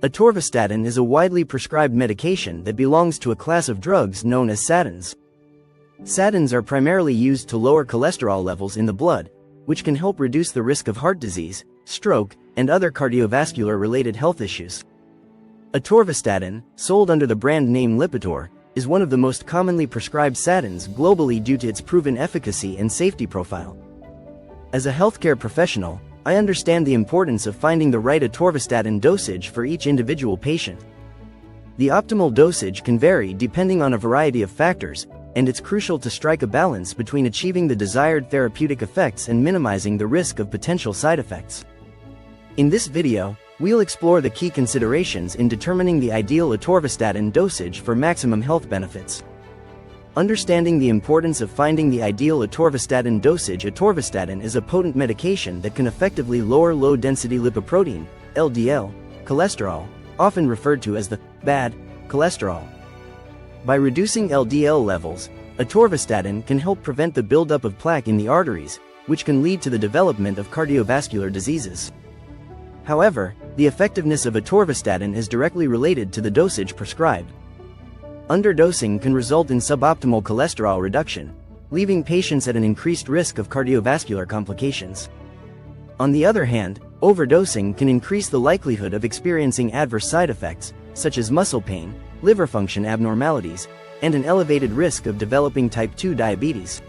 Atorvastatin is a widely prescribed medication that belongs to a class of drugs known as statins. Statins are primarily used to lower cholesterol levels in the blood, which can help reduce the risk of heart disease, stroke, and other cardiovascular-related health issues. Atorvastatin, sold under the brand name Lipitor, is one of the most commonly prescribed statins globally due to its proven efficacy and safety profile. As a healthcare professional, I understand the importance of finding the right atorvastatin dosage for each individual patient. The optimal dosage can vary depending on a variety of factors, and it's crucial to strike a balance between achieving the desired therapeutic effects and minimizing the risk of potential side effects. In this video, we'll explore the key considerations in determining the ideal atorvastatin dosage for maximum health benefits. Understanding the importance of finding the ideal atorvastatin dosage. Atorvastatin is a potent medication that can effectively lower low-density lipoprotein, LDL, cholesterol, often referred to as the bad cholesterol. By reducing LDL levels, atorvastatin can help prevent the buildup of plaque in the arteries, which can lead to the development of cardiovascular diseases. However, the effectiveness of atorvastatin is directly related to the dosage prescribed. Underdosing can result in suboptimal cholesterol reduction, leaving patients at an increased risk of cardiovascular complications. On the other hand, overdosing can increase the likelihood of experiencing adverse side effects, such as muscle pain, liver function abnormalities, and an elevated risk of developing type 2 diabetes.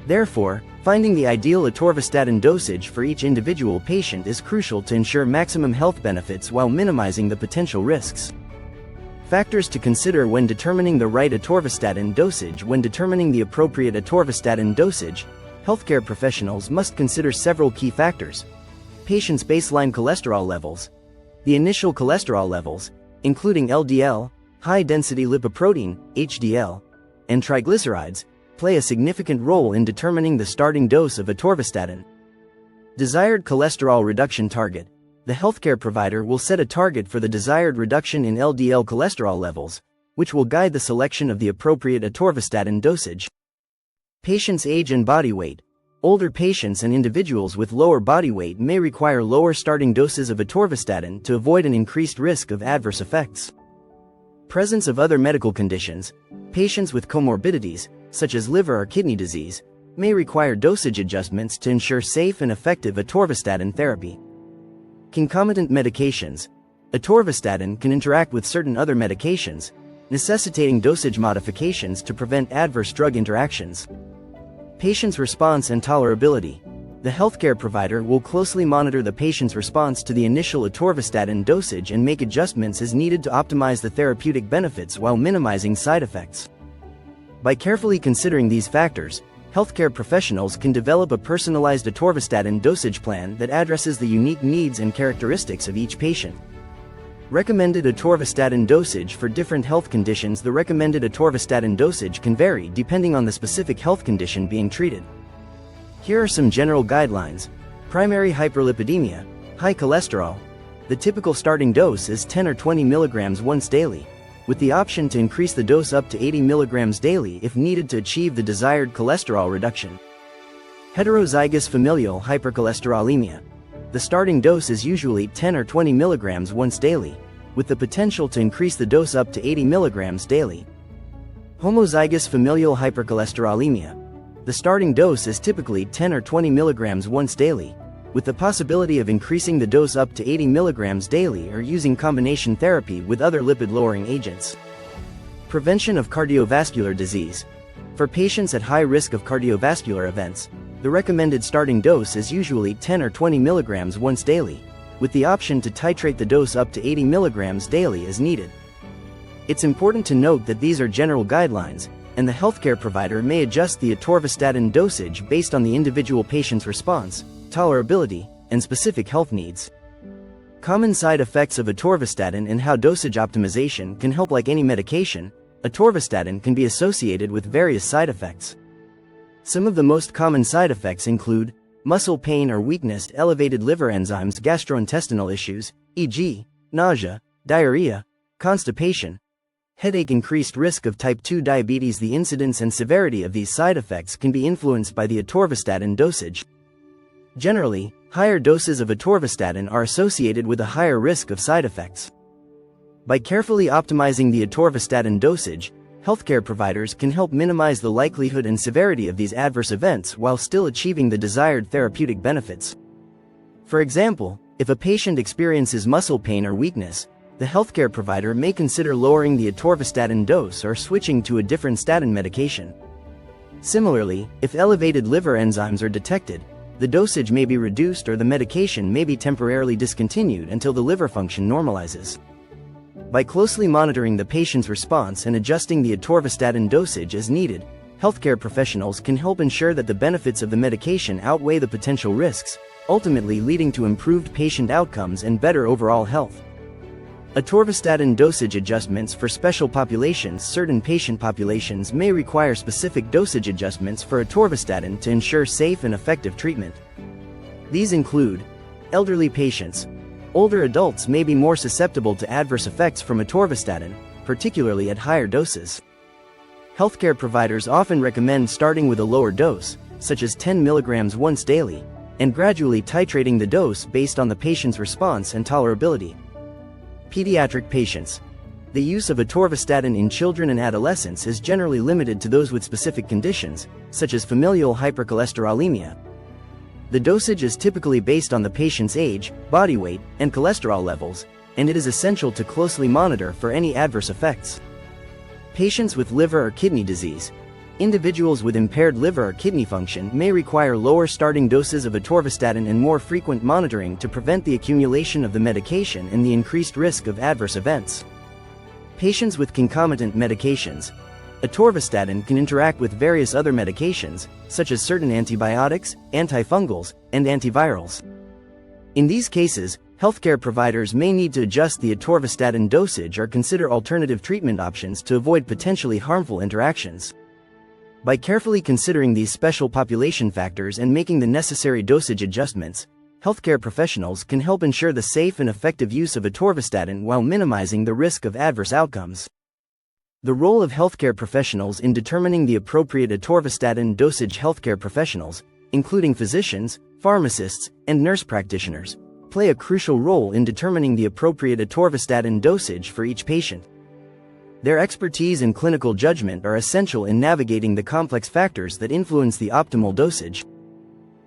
Therefore, finding the ideal atorvastatin dosage for each individual patient is crucial to ensure maximum health benefits while minimizing the potential risks. Factors to consider when determining the right atorvastatin dosage. When determining the appropriate atorvastatin dosage, healthcare professionals must consider several key factors: patient's baseline cholesterol levels. The initial cholesterol levels, including LDL, high-density lipoprotein, HDL, and triglycerides, play a significant role in determining the starting dose of atorvastatin. Desired cholesterol reduction target. The healthcare provider will set a target for the desired reduction in LDL cholesterol levels, which will guide the selection of the appropriate atorvastatin dosage. Patient's age and body weight. Older patients and individuals with lower body weight may require lower starting doses of atorvastatin to avoid an increased risk of adverse effects. Presence of other medical conditions. Patients with comorbidities, such as liver or kidney disease, may require dosage adjustments to ensure safe and effective atorvastatin therapy. Concomitant medications. Atorvastatin can interact with certain other medications, necessitating dosage modifications to prevent adverse drug interactions. Patient's response and tolerability. The healthcare provider will closely monitor the patient's response to the initial atorvastatin dosage and make adjustments as needed to optimize the therapeutic benefits while minimizing side effects. By carefully considering these factors, healthcare professionals can develop a personalized atorvastatin dosage plan that addresses the unique needs and characteristics of each patient. Recommended atorvastatin dosage for different health conditions. The recommended atorvastatin dosage can vary depending on the specific health condition being treated. Here are some general guidelines. Primary hyperlipidemia, high cholesterol. The typical starting dose is 10 or 20 mg once daily, with the option to increase the dose up to 80 mg daily if needed to achieve the desired cholesterol reduction. Heterozygous familial hypercholesterolemia. The starting dose is usually 10 or 20 mg once daily, with the potential to increase the dose up to 80 mg daily. Homozygous familial hypercholesterolemia. The starting dose is typically 10 or 20 mg once daily, with the possibility of increasing the dose up to 80 mg daily or using combination therapy with other lipid-lowering agents. Prevention of cardiovascular disease. For patients at high risk of cardiovascular events, the recommended starting dose is usually 10 or 20 mg once daily, with the option to titrate the dose up to 80 mg daily as needed. It's important to note that these are general guidelines, and the healthcare provider may adjust the atorvastatin dosage based on the individual patient's response, tolerability, and specific health needs. Common side effects of atorvastatin and how dosage optimization can help. Like any medication, atorvastatin can be associated with various side effects. Some of the most common side effects include muscle pain or weakness, elevated liver enzymes, gastrointestinal issues, e.g., nausea, diarrhea, constipation, headache, increased risk of type 2 diabetes. The incidence and severity of these side effects can be influenced by the atorvastatin dosage. Generally, higher doses of atorvastatin are associated with a higher risk of side effects. By carefully optimizing the atorvastatin dosage, healthcare providers can help minimize the likelihood and severity of these adverse events while still achieving the desired therapeutic benefits. For example, if a patient experiences muscle pain or weakness, the healthcare provider may consider lowering the atorvastatin dose or switching to a different statin medication. Similarly, if elevated liver enzymes are detected, the dosage may be reduced or the medication may be temporarily discontinued until the liver function normalizes. By closely monitoring the patient's response and adjusting the atorvastatin dosage as needed, healthcare professionals can help ensure that the benefits of the medication outweigh the potential risks, ultimately leading to improved patient outcomes and better overall health. Atorvastatin dosage adjustments for special populations. Certain patient populations may require specific dosage adjustments for atorvastatin to ensure safe and effective treatment. These include elderly patients. Older adults may be more susceptible to adverse effects from atorvastatin, particularly at higher doses. Healthcare providers often recommend starting with a lower dose, such as 10 mg once daily, and gradually titrating the dose based on the patient's response and tolerability. Pediatric patients. The use of atorvastatin in children and adolescents is generally limited to those with specific conditions, such as familial hypercholesterolemia. The dosage is typically based on the patient's age, body weight, and cholesterol levels, and it is essential to closely monitor for any adverse effects. Patients with liver or kidney disease. Individuals with impaired liver or kidney function may require lower starting doses of atorvastatin and more frequent monitoring to prevent the accumulation of the medication and the increased risk of adverse events. Patients with concomitant medications. Atorvastatin can interact with various other medications, such as certain antibiotics, antifungals, and antivirals. In these cases, healthcare providers may need to adjust the atorvastatin dosage or consider alternative treatment options to avoid potentially harmful interactions. By carefully considering these special population factors and making the necessary dosage adjustments, healthcare professionals can help ensure the safe and effective use of atorvastatin while minimizing the risk of adverse outcomes. The role of healthcare professionals in determining the appropriate atorvastatin dosage. Healthcare professionals, including physicians, pharmacists, and nurse practitioners, play a crucial role in determining the appropriate atorvastatin dosage for each patient. Their expertise and clinical judgment are essential in navigating the complex factors that influence the optimal dosage.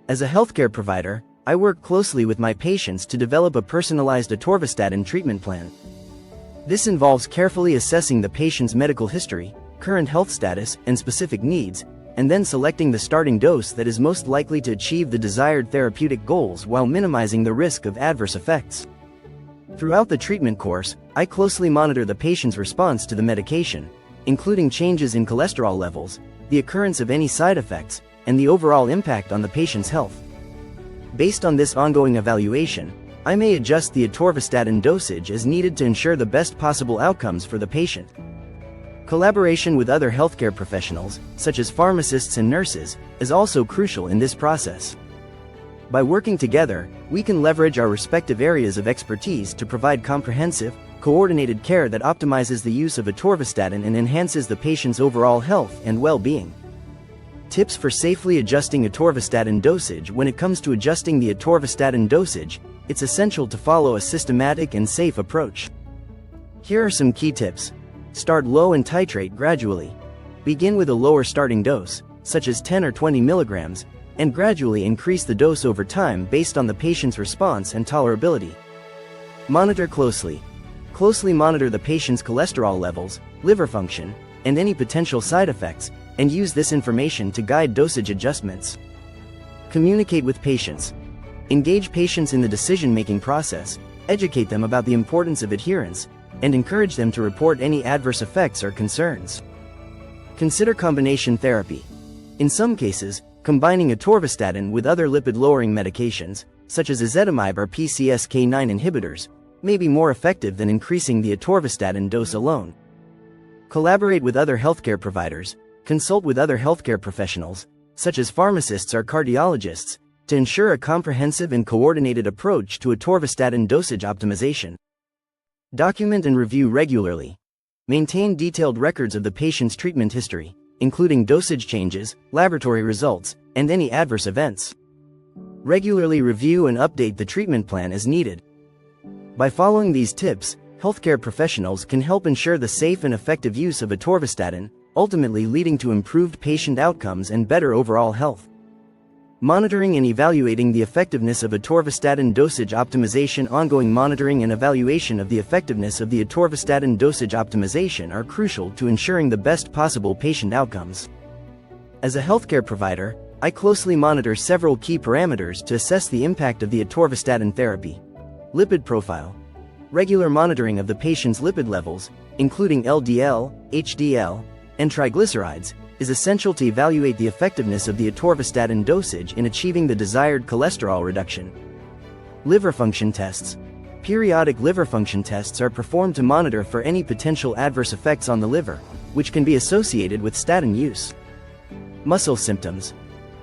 As a healthcare provider, I work closely with my patients to develop a personalized atorvastatin treatment plan. This involves carefully assessing the patient's medical history, current health status, and specific needs, and then selecting the starting dose that is most likely to achieve the desired therapeutic goals while minimizing the risk of adverse effects. Throughout the treatment course, I closely monitor the patient's response to the medication, including changes in cholesterol levels, the occurrence of any side effects, and the overall impact on the patient's health. Based on this ongoing evaluation, I may adjust the atorvastatin dosage as needed to ensure the best possible outcomes for the patient. Collaboration with other healthcare professionals, such as pharmacists and nurses, is also crucial in this process. By working together, we can leverage our respective areas of expertise to provide comprehensive, coordinated care that optimizes the use of atorvastatin and enhances the patient's overall health and well-being. Tips for safely adjusting atorvastatin dosage. When it comes to adjusting the atorvastatin dosage, it's essential to follow a systematic and safe approach. Here are some key tips. Start low and titrate gradually. Begin with a lower starting dose, such as 10 or 20 milligrams, and gradually increase the dose over time based on the patient's response and tolerability. Monitor closely. Closely monitor the patient's cholesterol levels, liver function, and any potential side effects, and use this information to guide dosage adjustments. Communicate with patients. Engage patients in the decision-making process, educate them about the importance of adherence, and encourage them to report any adverse effects or concerns. Consider combination therapy. In some cases, combining atorvastatin with other lipid-lowering medications, such as ezetimibe or PCSK9 inhibitors, may be more effective than increasing the atorvastatin dose alone. Collaborate with other healthcare providers. Consult with other healthcare professionals, such as pharmacists or cardiologists, to ensure a comprehensive and coordinated approach to atorvastatin dosage optimization. Document and review regularly. Maintain detailed records of the patient's treatment history, including dosage changes, laboratory results, and any adverse events. Regularly review and update the treatment plan as needed. By following these tips, healthcare professionals can help ensure the safe and effective use of atorvastatin, ultimately leading to improved patient outcomes and better overall health. Monitoring and evaluating the effectiveness of atorvastatin dosage optimization. Ongoing monitoring and evaluation of the effectiveness of the atorvastatin dosage optimization are crucial to ensuring the best possible patient outcomes. As a healthcare provider, I closely monitor several key parameters to assess the impact of the atorvastatin therapy. Lipid profile. Regular monitoring of the patient's lipid levels, including LDL, HDL, and triglycerides, is essential to evaluate the effectiveness of the atorvastatin dosage in achieving the desired cholesterol reduction. Liver function tests. Periodic liver function tests are performed to monitor for any potential adverse effects on the liver, which can be associated with statin use. Muscle symptoms.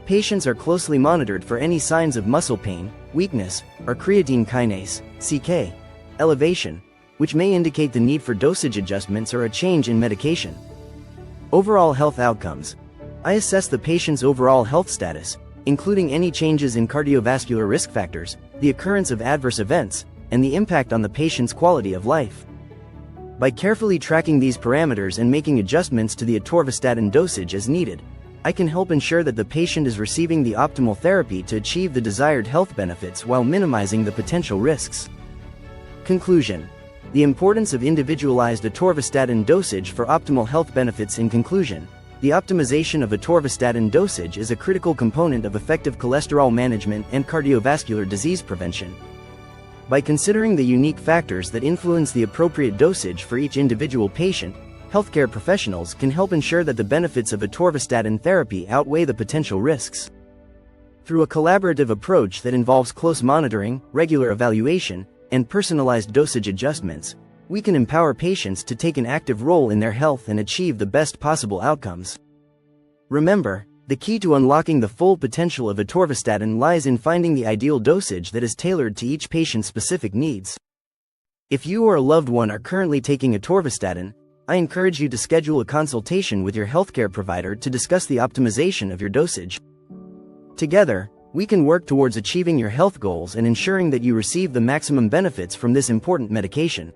Patients are closely monitored for any signs of muscle pain, weakness, or creatine kinase (CK) elevation, which may indicate the need for dosage adjustments or a change in medication. Overall health outcomes. I assess the patient's overall health status, including any changes in cardiovascular risk factors, the occurrence of adverse events, and the impact on the patient's quality of life. By carefully tracking these parameters and making adjustments to the atorvastatin dosage as needed, I can help ensure that the patient is receiving the optimal therapy to achieve the desired health benefits while minimizing the potential risks. Conclusion. The importance of individualized atorvastatin dosage for optimal health benefits. In conclusion, the optimization of atorvastatin dosage is a critical component of effective cholesterol management and cardiovascular disease prevention. By considering the unique factors that influence the appropriate dosage for each individual patient, healthcare professionals can help ensure that the benefits of atorvastatin therapy outweigh the potential risks. Through a collaborative approach that involves close monitoring, regular evaluation, and personalized dosage adjustments, we can empower patients to take an active role in their health and achieve the best possible outcomes. Remember, the key to unlocking the full potential of atorvastatin lies in finding the ideal dosage that is tailored to each patient's specific needs. If you or a loved one are currently taking atorvastatin, I encourage you to schedule a consultation with your healthcare provider to discuss the optimization of your dosage. Together, we can work towards achieving your health goals and ensuring that you receive the maximum benefits from this important medication.